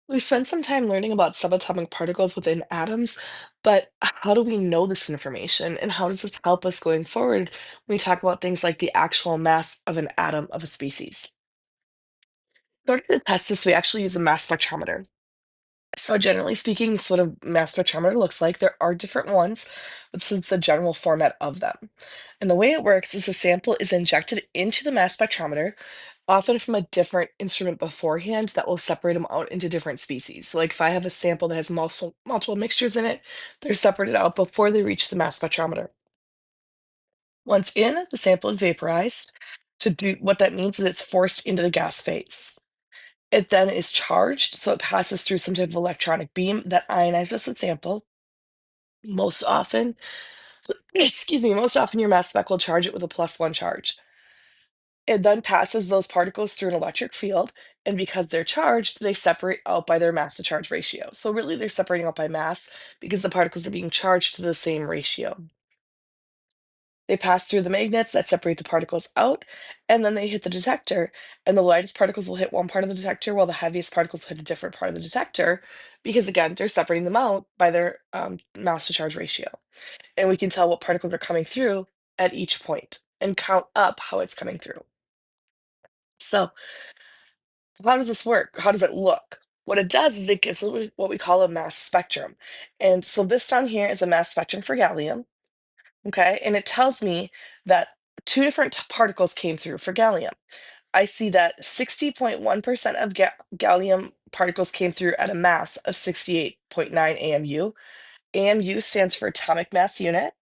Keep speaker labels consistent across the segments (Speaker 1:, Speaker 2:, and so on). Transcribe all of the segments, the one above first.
Speaker 1: We spent some time learning about subatomic particles within atoms, but how do we know this information and how does this help us going forward when we talk about things like the actual mass of an atom of a species? In order to test this, we actually use a mass spectrometer. So generally speaking, this is what a mass spectrometer looks like. There are different ones, but this is the general format of them. And the way it works is the sample is injected into the mass spectrometer, often from a different instrument beforehand that will separate them out into different species. So like if I have a sample that has multiple mixtures in it, they're separated out before they reach the mass spectrometer. Once in, the sample is vaporized. To do what that means is it's forced into the gas phase. It then is charged, so it passes through some type of electronic beam that ionizes the sample. Most often, excuse me, most often your mass spec will charge it with a +1 charge. It then passes those particles through an electric field, and because they're charged, they separate out by their mass to charge ratio. So really, they're separating out by mass because the particles are being charged to the same ratio. They pass through the magnets that separate the particles out, and then they hit the detector. And the lightest particles will hit one part of the detector, while the heaviest particles hit a different part of the detector, because again, they're separating them out by their mass to charge ratio. And we can tell what particles are coming through at each point and count up how it's coming through. So, how does this work? How does it look? What it does is it gives what we call a mass spectrum. And so, this down here is a mass spectrum for gallium. Okay, and it tells me that two different particles came through for gallium. I see that 60.1% of gallium particles came through at a mass of 68.9 AMU. AMU stands for atomic mass unit.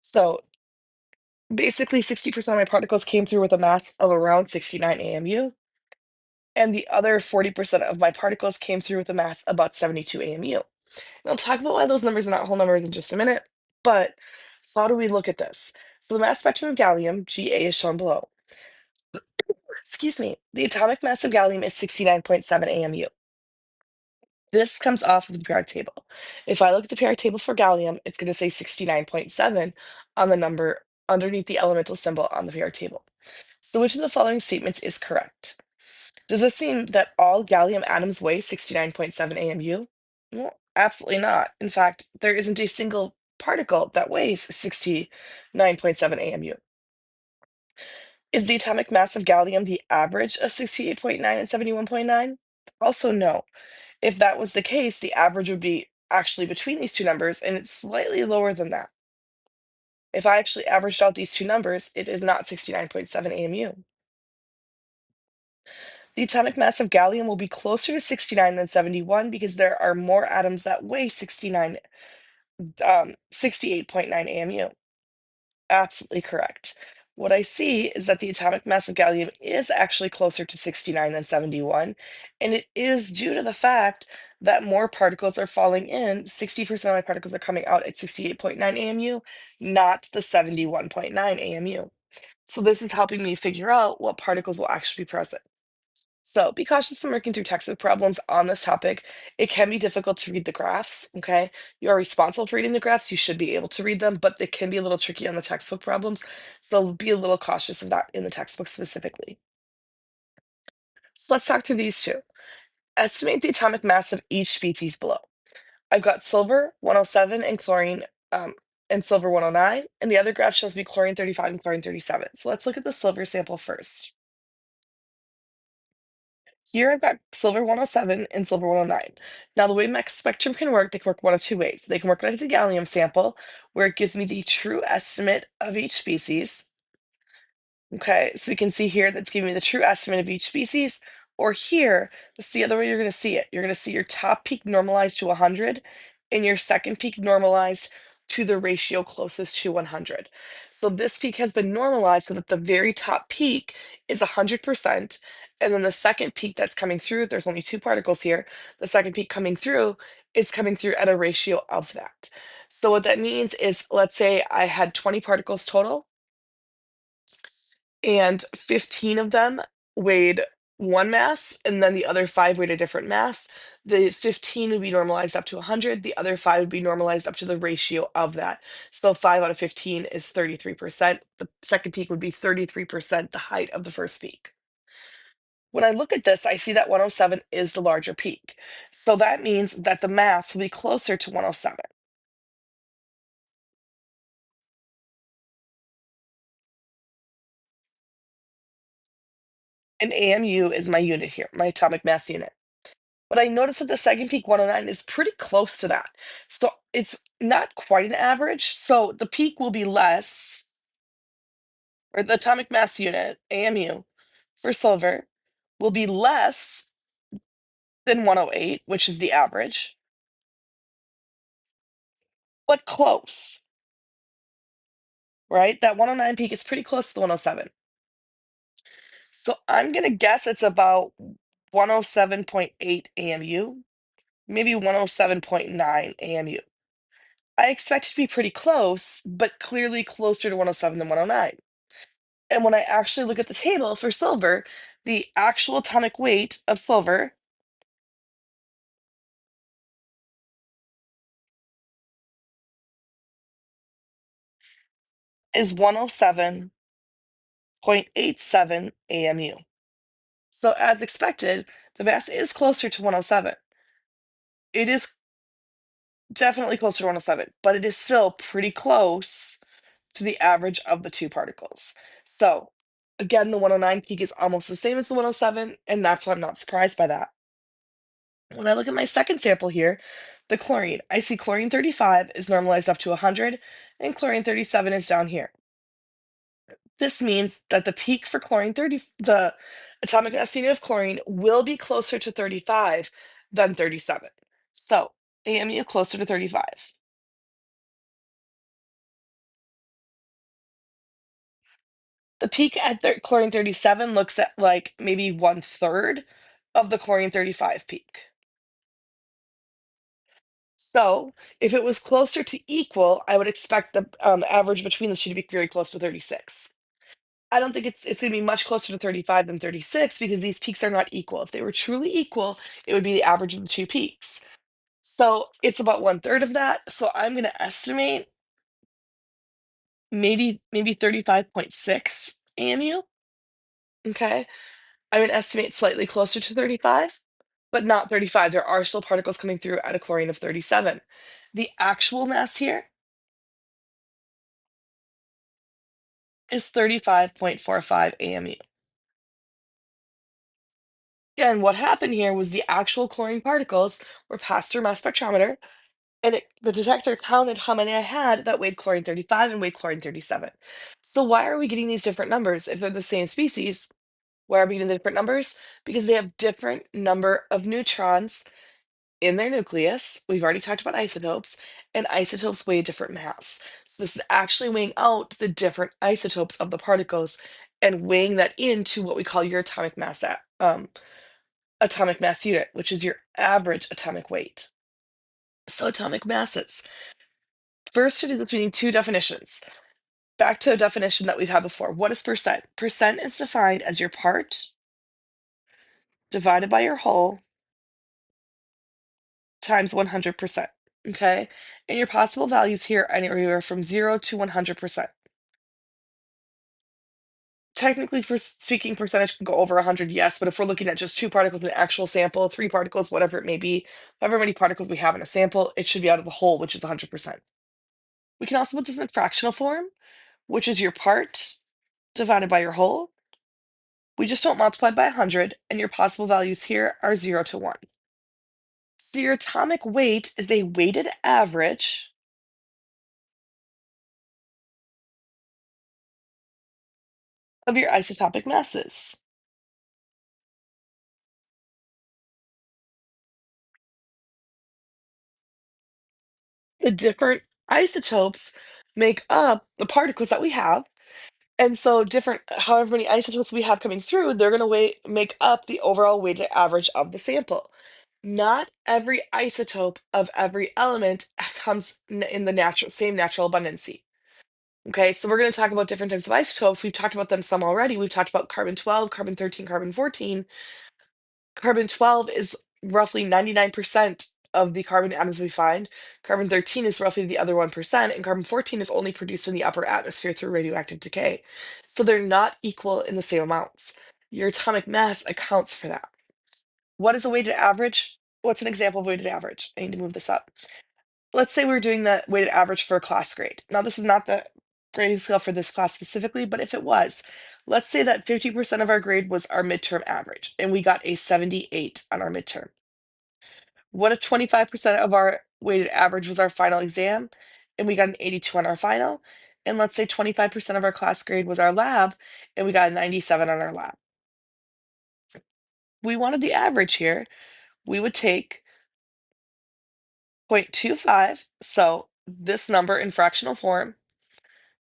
Speaker 1: So basically, 60% of my particles came through with a mass of around 69 AMU, and the other 40% of my particles came through with a mass about 72 AMU. And I'll talk about why those numbers are not whole numbers in just a minute, but how do we look at this? So the mass spectrum of gallium, Ga, is shown below. Excuse me. The atomic mass of gallium is 69.7 AMU. This comes off of the periodic table. If I look at the periodic table for gallium, it's going to say 69.7 on the number underneath the elemental symbol on the periodic table. So which of the following statements is correct? Does this mean that all gallium atoms weigh 69.7 AMU? Well, absolutely not. In fact, there isn't a single particle that weighs 69.7 AMU. Is the atomic mass of gallium the average of 68.9 and 71.9? Also, no. If that was the case, the average would be actually between these two numbers, and it's slightly lower than that. If I actually averaged out these two numbers, it is not 69.7 AMU. The atomic mass of gallium will be closer to 69 than 71 because there are more atoms that weigh 68.9 AMU. Absolutely correct. What I see is that the atomic mass of gallium is actually closer to 69 than 71, and it is due to the fact that more particles are falling in. 60% of my particles are coming out at 68.9 AMU, not the 71.9 AMU. So this is helping me figure out what particles will actually be present. So be cautious when working through textbook problems on this topic. It can be difficult to read the graphs, okay? You are responsible for reading the graphs. You should be able to read them, but they can be a little tricky on the textbook problems. So be a little cautious of that in the textbook specifically. So let's talk through these two. Estimate the atomic mass of each species below. I've got silver 107 and chlorine and silver 109, and the other graph shows me chlorine 35 and chlorine 37. So let's look at the silver sample first. Here I've got silver 107 and silver 109. Now, the way max spectrum can work, they can work one of two ways. They can work like the gallium sample, where it gives me the true estimate of each species. Okay, so we can see here that's giving me the true estimate of each species. Or here, that's the other way you're going to see it. You're going to see your top peak normalized to 100 and your second peak normalized to the ratio closest to 100. So this peak has been normalized so that the very top peak is 100%. And then the second peak that's coming through, there's only two particles here. The second peak coming through is coming through at a ratio of that. So what that means is, let's say I had 20 particles total and 15 of them weighed one mass and then the other five weight a different mass, the 15 would be normalized up to 100. The other five would be normalized up to the ratio of that. So 5 out of 15 is 33%. The second peak would be 33% the height of the first peak. When I look at this, I see that 107 is the larger peak. So that means that the mass will be closer to 107. And AMU is my unit here, my atomic mass unit. But I noticed that the second peak 109 is pretty close to that. So it's not quite an average. So the peak will be less, or the atomic mass unit, AMU, for silver will be less than 108, which is the average, but close, right? That 109 peak is pretty close to the 107. So I'm going to guess it's about 107.8 AMU, maybe 107.9 AMU. I expect it to be pretty close, but clearly closer to 107 than 109. And when I actually look at the table for silver, the actual atomic weight of silver is 107.87 AMU. So as expected, the mass is closer to 107. It is definitely closer to 107, but it is still pretty close to the average of the two particles. So again, the 109 peak is almost the same as the 107, and that's why I'm not surprised by that. When I look at my second sample here, the chlorine, I see chlorine 35 is normalized up to 100, and chlorine 37 is down here. This means that the peak for chlorine 30, the atomic mass unit of chlorine will be closer to 35 than 37. So AMU closer to 35. The peak at chlorine 37 looks at like maybe one third of the chlorine 35 peak. So if it was closer to equal, I would expect the average between the two to be very close to 36. I don't think it's going to be much closer to 35 than 36 because these peaks are not equal. If they were truly equal, it would be the average of the two peaks. So it's about one third of that. So I'm going to estimate maybe 35.6 AMU. Okay. I'm going to estimate slightly closer to 35, but not 35. There are still particles coming through at a chlorine of 37. The actual mass here is 35.45 AMU. Again, what happened here was the actual chlorine particles were passed through mass spectrometer, and the detector counted how many I had that weighed chlorine 35 and weighed chlorine 37. So why are we getting these different numbers if they're the same species? Why are we getting the different numbers? Because they have different number of neutrons in their nucleus. We've already talked about isotopes, and isotopes weigh a different mass. So this is actually weighing out the different isotopes of the particles and weighing that into what we call your atomic mass unit, which is your average atomic weight. So atomic masses. First, to do this, we need two definitions. Back to a definition that we've had before. What is percent? Percent is defined as your part divided by your whole times 100%. Okay? And your possible values here are anywhere from 0 to 100%. Technically, for speaking, percentage can go over 100, yes, but if we're looking at just two particles in the actual sample, three particles, whatever it may be, however many particles we have in a sample, it should be out of the whole, which is 100%. We can also put this in fractional form, which is your part divided by your whole. We just don't multiply by 100, and your possible values here are 0 to 1. So your atomic weight is a weighted average of your isotopic masses. The different isotopes make up the particles that we have. And so different however many isotopes we have coming through, they're gonna make up the overall weighted average of the sample. Not every isotope of every element comes in the same natural abundancy. Okay, so we're going to talk about different types of isotopes. We've talked about them some already. We've talked about carbon 12, carbon 13, carbon 14. Carbon 12 is roughly 99% of the carbon atoms we find. Carbon 13 is roughly the other 1%, and carbon 14 is only produced in the upper atmosphere through radioactive decay. So they're not equal in the same amounts. Your atomic mass accounts for that. What is a weighted average? What's an example of weighted average? I need to move this up. Let's say we're doing the weighted average for a class grade. Now, this is not the grading scale for this class specifically, but if it was, let's say that 50% of our grade was our midterm average, and we got a 78 on our midterm. What if 25% of our weighted average was our final exam, and we got an 82 on our final? And let's say 25% of our class grade was our lab, and we got a 97 on our lab. We wanted the average here. We would take 0.25, so this number in fractional form,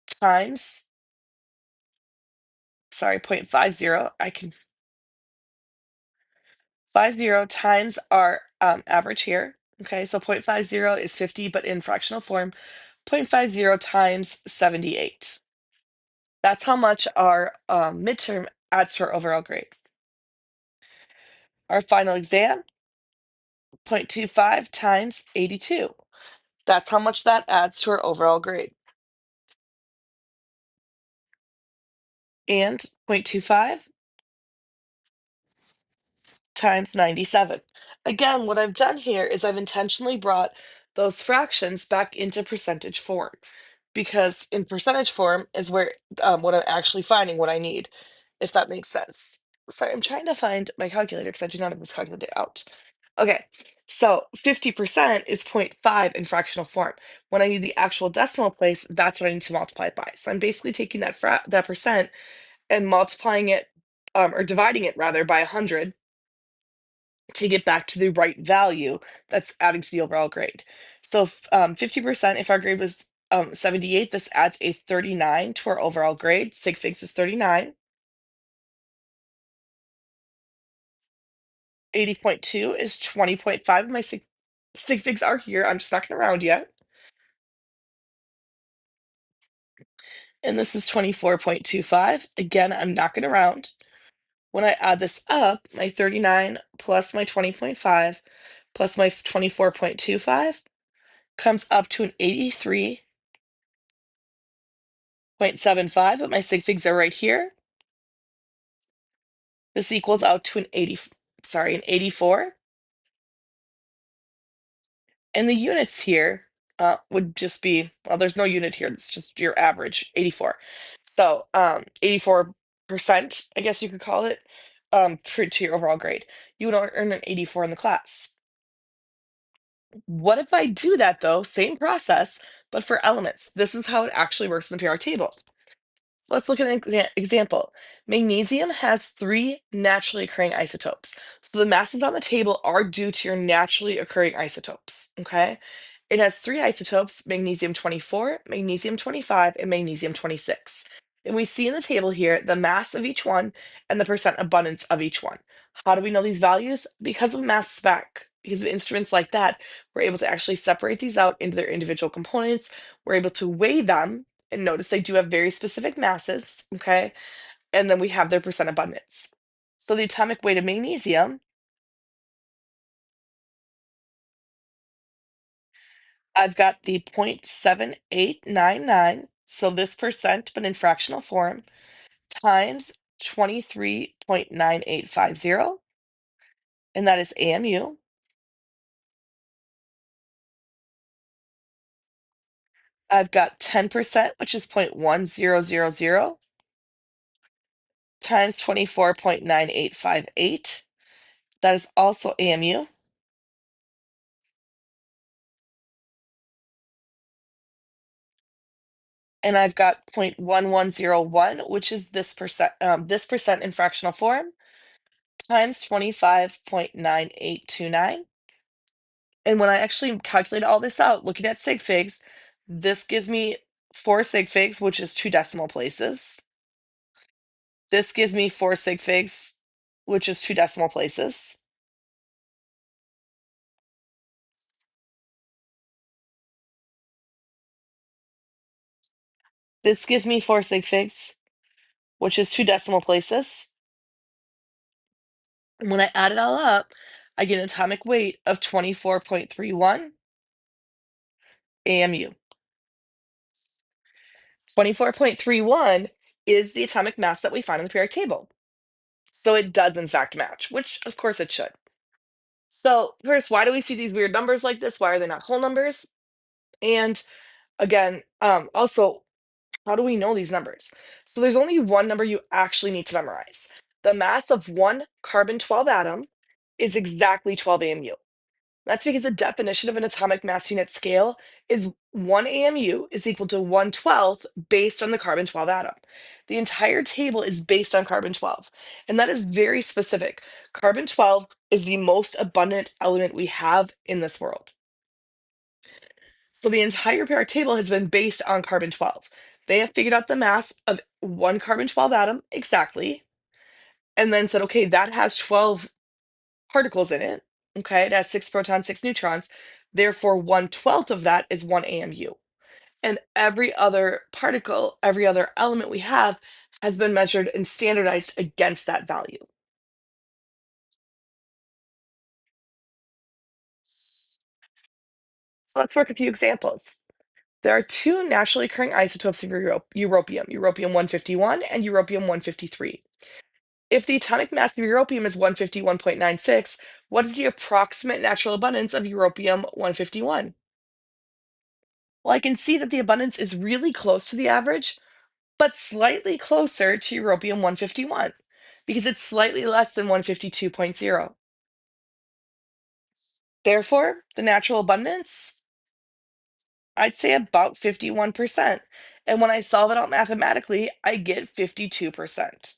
Speaker 1: times, sorry, 0.50, I can 50 times our average here. Okay, so 0.50 is 50, but in fractional form, 0.50 times 78. That's how much our midterm adds to our overall grade. Our final exam, 0.25 times 82. That's how much that adds to our overall grade. And 0.25 times 97. Again, what I've done here is I've intentionally brought those fractions back into percentage form, because in percentage form is where what I'm actually finding what I need, if that makes sense. Sorry, I'm trying to find my calculator because I do not have this calculator out. Okay, so 50% is 0.5 in fractional form. When I need the actual decimal place, that's what I need to multiply it by. So I'm basically taking that percent and multiplying it, or dividing it rather, by 100 to get back to the right value that's adding to the overall grade. So 50%, if our grade was 78, this adds a 39 to our overall grade. Sig figs is 39. 80.2 is 20.5. My sig figs are here. I'm just not going around yet. And this is 24.25. Again, I'm not going around. When I add this up, my 39 plus my 20.5 plus my 24.25 comes up to an 83.75, but my sig figs are right here. This equals out to an 84. And the units here would just be, well, there's no unit here. It's just your average, 84. So 84%, I guess you could call it, to your overall grade. You would earn an 84 in the class. What if I do that though, same process, but for elements? This is how it actually works in the PR table. So let's look at an example. Magnesium has 3 naturally occurring isotopes. So the masses on the table are due to your naturally occurring isotopes, okay? It has 3 isotopes, magnesium 24, magnesium 25, and magnesium 26. And we see in the table here the mass of each one and the percent abundance of each one. How do we know these values? Because of mass spec, because of instruments like that, we're able to actually separate these out into their individual components. We're able to weigh them, and notice they do have very specific masses, okay? And then we have their percent abundance. So the atomic weight of magnesium, I've got the 0.7899, so this percent, but in fractional form, times 23.9850, and that is AMU. I've got 10%, which is 0.1000, times 24.9858. That is also AMU. And I've got 0.1101, which is this percent in fractional form, times 25.9829. And when I actually calculate all this out, looking at sig figs, this gives me 4 sig figs, which is 2 decimal places. This gives me 4 sig figs, which is 2 decimal places. This gives me 4 sig figs, which is 2 decimal places. And when I add it all up, I get an atomic weight of 24.31 AMU. 24.31 is the atomic mass that we find on the periodic table. So it does in fact match, which of course it should. So first, why do we see these weird numbers like this? Why are they not whole numbers? And again, also, how do we know these numbers? So there's only one number you actually need to memorize. The mass of one carbon 12 atom is exactly 12 AMU. That's because the definition of an atomic mass unit scale is 1 AMU is equal to 1/12 based on the carbon 12 atom. The entire table is based on carbon 12, and that is very specific. Carbon 12 is the most abundant element we have in this world. So the entire periodic table has been based on carbon 12. They have figured out the mass of one carbon 12 atom exactly, and then said, okay, that has 12 particles in it. Okay, it has 6 protons, 6 neutrons. Therefore, 1/12 of that is 1 AMU. And every other particle, every other element we have has been measured and standardized against that value. So let's work a few examples. There are two naturally occurring isotopes of europium, europium 151 and europium 153. If the atomic mass of europium is 151.96, what is the approximate natural abundance of europium 151? Well, I can see that the abundance is really close to the average, but slightly closer to europium 151 because it's slightly less than 152.0. Therefore, the natural abundance, I'd say about 51%. And when I solve it out mathematically, I get 52%.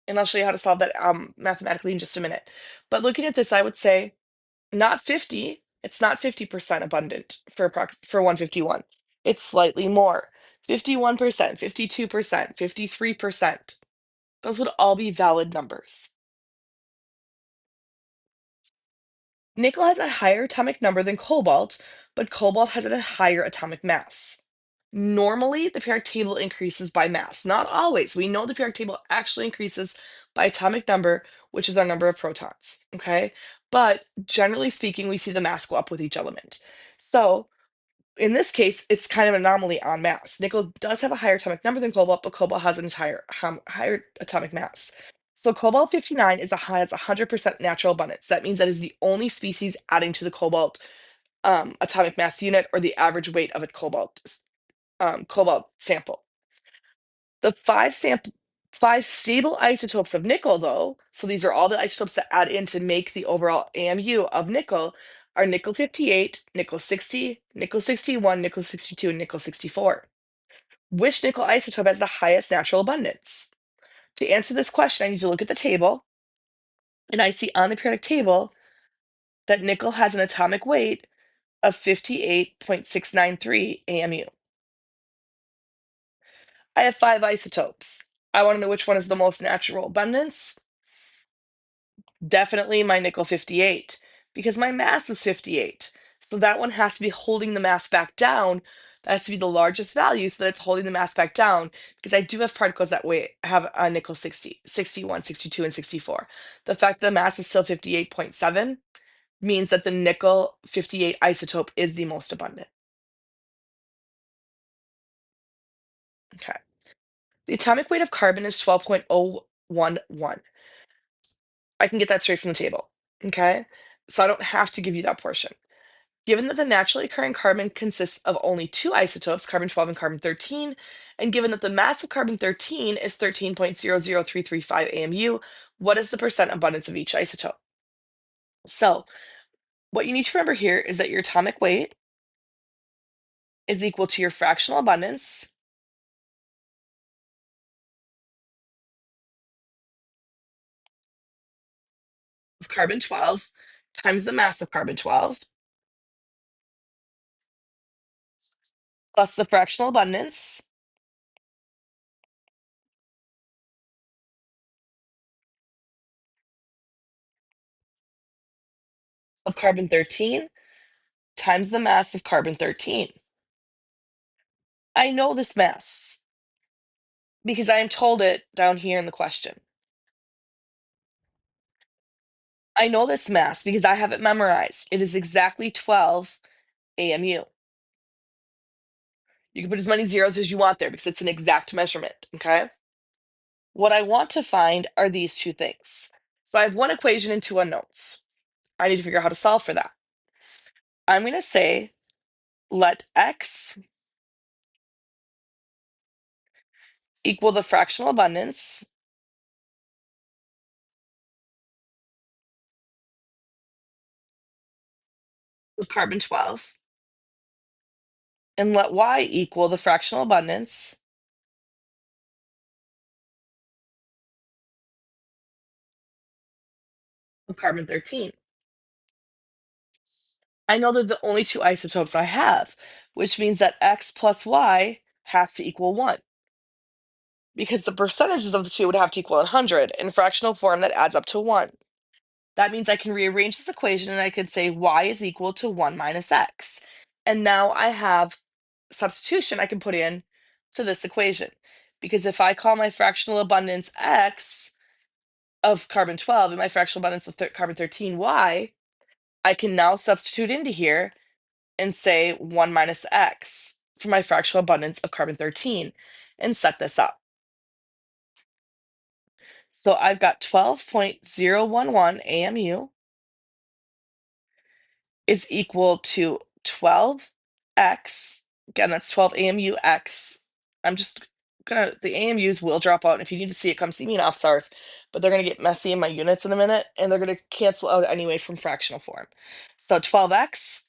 Speaker 1: And I'll show you how to solve that mathematically in just a minute. But looking at this, I would say not 50, it's not 50% abundant for 151. It's slightly more. 51%, 52%, 53%. Those would all be valid numbers. Nickel has a higher atomic number than cobalt, but cobalt has a higher atomic mass. Normally, the periodic table increases by mass. Not always. We know the periodic table actually increases by atomic number, which is our number of protons. Okay. But generally speaking, we see the mass go up with each element. So in this case, it's kind of an anomaly on mass. Nickel does have a higher atomic number than cobalt, but cobalt has an entire higher atomic mass. So cobalt 59 has 100% natural abundance. That means that is the only species adding to the cobalt atomic mass unit or the average weight of a cobalt sample. The five stable isotopes of nickel, though, so these are all the isotopes that add in to make the overall AMU of nickel, are nickel 58, nickel 60, nickel 61, nickel 62, and nickel 64. Which nickel isotope has the highest natural abundance? To answer this question, I need to look at the table, and I see on the periodic table that nickel has an atomic weight of 58.693 AMU. I have 5 isotopes. I want to know which one is the most natural abundance. Definitely my nickel 58 because my mass is 58. So that one has to be holding the mass back down. That has to be the largest value so that it's holding the mass back down because I do have particles that have a nickel 60, 61, 62, and 64. The fact that the mass is still 58.7 means that the nickel 58 isotope is the most abundant. Okay. The atomic weight of carbon is 12.011. I can get that straight from the table. Okay. So I don't have to give you that portion. Given that the naturally occurring carbon consists of only 2 isotopes, carbon 12 and carbon 13, and given that the mass of carbon 13 is 13.00335 AMU, what is the percent abundance of each isotope? So, what you need to remember here is that your atomic weight is equal to your fractional abundance of carbon 12 times the mass of carbon 12 plus the fractional abundance of carbon 13 times the mass of carbon 13. I know this mass. Because I am told it down here in the question. I know this mass because I have it memorized. It is exactly 12 AMU. You can put as many zeros as you want there because it's an exact measurement, okay? What I want to find are these two things. So I have one equation and two unknowns. I need to figure out how to solve for that. I'm going to say let x equal the fractional abundance of carbon 12, and let y equal the fractional abundance of carbon 13. I know they're the only two isotopes I have, which means that x plus y has to equal 1 because the percentages of the two would have to equal 100. In fractional form, that adds up to 1. That means I can rearrange this equation and I can say y is equal to 1 minus x. And now I have substitution I can put in to this equation. Because if I call my fractional abundance x of carbon 12 and my fractional abundance of carbon 13 y, I can now substitute into here and say 1 minus x for my fractional abundance of carbon 13 and set this up. So I've got 12.011 AMU is equal to 12x. Again, that's 12 AMU x. I'm just gonna, the AMUs will drop out. And if you need to see it, come see me in off stars, but they're gonna get messy in my units in a minute and they're gonna cancel out anyway from fractional form. So 12x,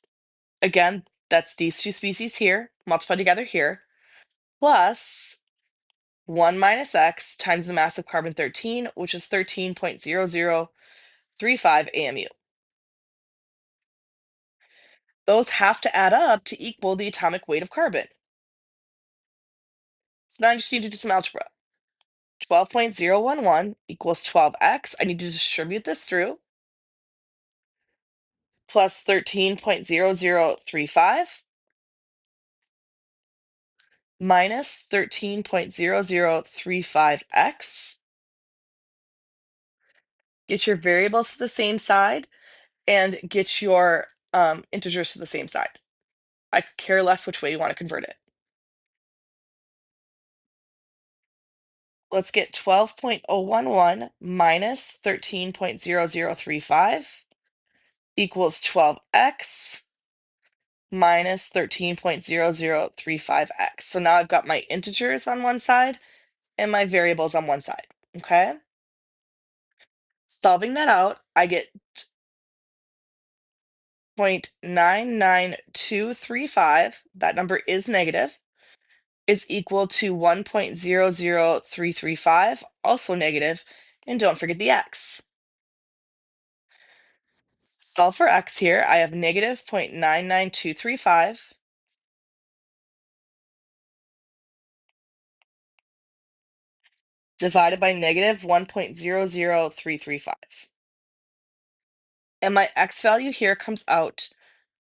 Speaker 1: again, that's these two species here, multiplied together here, plus 1 minus x times the mass of carbon 13, which is 13.0035 AMU. Those have to add up to equal the atomic weight of carbon. So now I just need to do some algebra. 12.011 equals 12x. I need to distribute this through, plus 13.0035 minus 13.0035x. Get your variables to the same side and get your integers to the same side. I could care less which way you want to convert it. Let's get 12.011 minus 13.0035 equals 12x minus 13.0035x. So now I've got my integers on one side and my variables on one side, okay? Solving that out, I get 0.99235, that number is negative, is equal to 1.00335, also negative, and don't forget the x. Solve for x here, I have negative 0.99235 divided by negative 1.00335. And my x value here comes out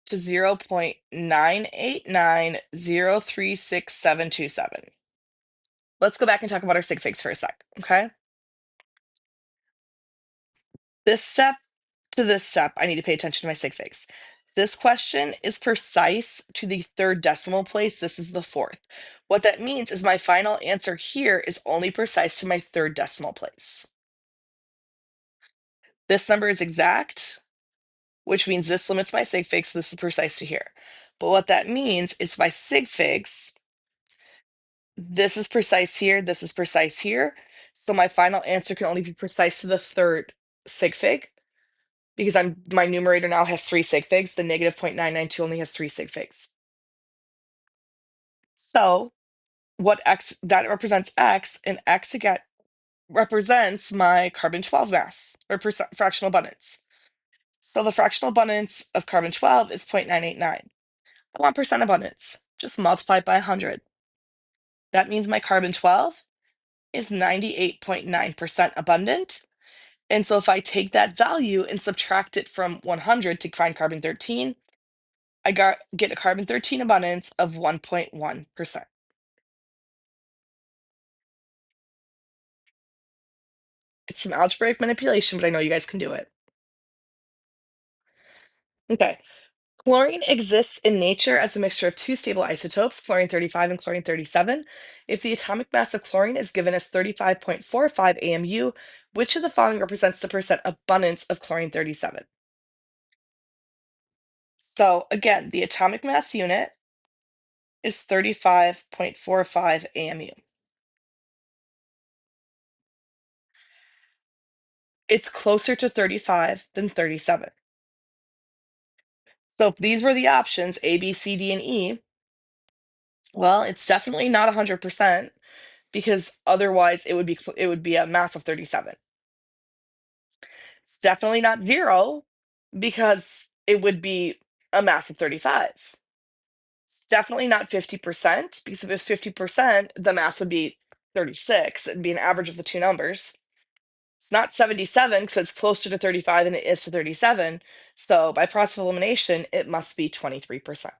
Speaker 1: to 0.989036727. Let's go back and talk about our sig figs for a sec, okay? This step to this step, I need to pay attention to my sig figs. This question is precise to the third decimal place. This is the fourth. What that means is my final answer here is only precise to my third decimal place. This number is exact, which means this limits my sig figs, so this is precise to here. But what that means is my sig figs, this is precise here, this is precise here. So my final answer can only be precise to the third sig fig because my numerator now has 3 sig figs. The negative 0.992 only has 3 sig figs. So what x, that represents x, and x again represents my carbon 12 mass or fractional abundance. So the fractional abundance of carbon 12 is 0.989. I want percent abundance. Just multiply it by 100. That means my carbon 12 is 98.9% abundant. And so if I take that value and subtract it from 100 to find carbon 13, get a carbon 13 abundance of 1.1%. It's some algebraic manipulation, but I know you guys can do it. Okay. Chlorine exists in nature as a mixture of two stable isotopes, chlorine 35 and chlorine 37. If the atomic mass of chlorine is given as 35.45 AMU, which of the following represents the percent abundance of chlorine 37? So again, the atomic mass unit is 35.45 AMU. It's closer to 35 than 37. So if these were the options, A, B, C, D, and E, well, it's definitely not 100% because otherwise it would be a mass of 37. It's definitely not 0 because it would be a mass of 35. It's definitely not 50% because if it was 50%, the mass would be 36. It'd be an average of the two numbers. It's not 77 because it's closer to 35 than it is to 37. So by process of elimination, it must be 23%.